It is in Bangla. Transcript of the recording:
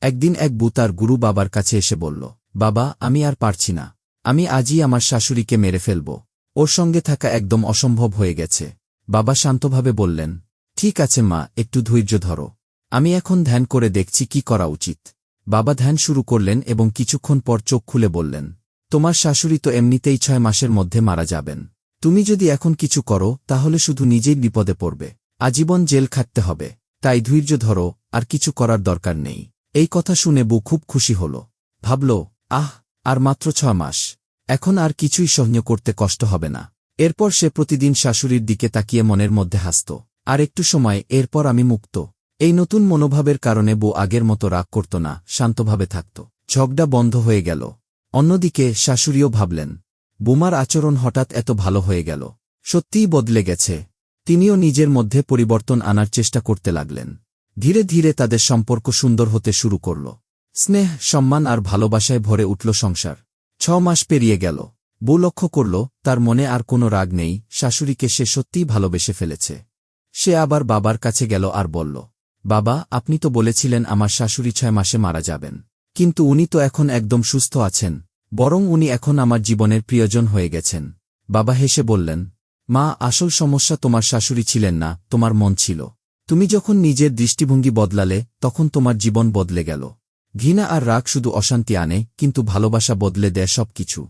একদিন এক বউ তার গুরু বাবার কাছে এসে বলল, বাবা, আমি আর পারছি না। আমি আজই আমার শাশুড়িকে মেরে ফেলব। ওর সঙ্গে থাকা একদম অসম্ভব হয়ে গেছে। বাবা শান্তভাবে বললেন, ঠিক আছে মা, একটু ধৈর্য ধরো। আমি এখন ধ্যান করে দেখছি কি করা উচিত। বাবা ধ্যান শুরু করলেন এবং কিছুক্ষণ পর চোখ খুলে বললেন, তোমার শাশুড়ি তো এমনিতেই 6 মাসের মধ্যে মারা যাবেন। তুমি যদি এখন কিছু করো তাহলে শুধু নিজেই বিপদে পড়বে, আজীবন জেল খাটতে হবে। তাই ধৈর্য ধরো, আর কিছু করার দরকার নেই। এই কথা শুনে বউ খুব খুশি হল। ভাবল, আর মাত্র 6 মাস, এখন আর কিছুই সহ্য করতে কষ্ট হবে না। এরপর সে প্রতিদিন শাশুড়ির দিকে তাকিয়ে মনের মধ্যে হাসত। আর একটু সময়, এরপর আমি মুক্ত। এই নতুন মনোভাবের কারণে বউ আগের মতো রাগ করত না, শান্তভাবে থাকত। ঝগড়া বন্ধ হয়ে গেল। অন্যদিকে শাশুড়িও ভাবলেন, বৌমার আচরণ হঠাৎ এত ভালো হয়ে গেল, সত্যিই বদলে গেছে। তিনিও নিজের মধ্যে পরিবর্তন আনার চেষ্টা করতে লাগলেন। ধীরে ধীরে তাদের সম্পর্ক সুন্দর হতে শুরু করল। স্নেহ, সম্মান আর ভালোবাসায় ভরে উঠল সংসার। 6 মাস পেরিয়ে গেল। বউ লক্ষ্য করল তার মনে আর কোনো রাগ নেই, শাশুড়িকে সে সত্যিই ভালোবেসে ফেলেছে। সে আবার বাবার কাছে গেল আর বলল, বাবা, আপনি তো বলেছিলেন আমার শাশুড়ি 6 মাসে মারা যাবেন, কিন্তু উনি তো এখন একদম সুস্থ আছেন। বরং উনি এখন আমার জীবনের প্রিয়জন হয়ে গেছেন। বাবা হেসে বললেন, মা, আসল সমস্যা তোমার শাশুড়ি ছিলেন না, তোমার মন ছিল। তুমি যখন নিজের দৃষ্টিভঙ্গি বদলালে তখন তোমার জীবন বদলে গেল। ঘৃণা আর রাগ শুধু অশান্তি আনে, কিন্তু ভালোবাসা বদলে দেয় সবকিছু।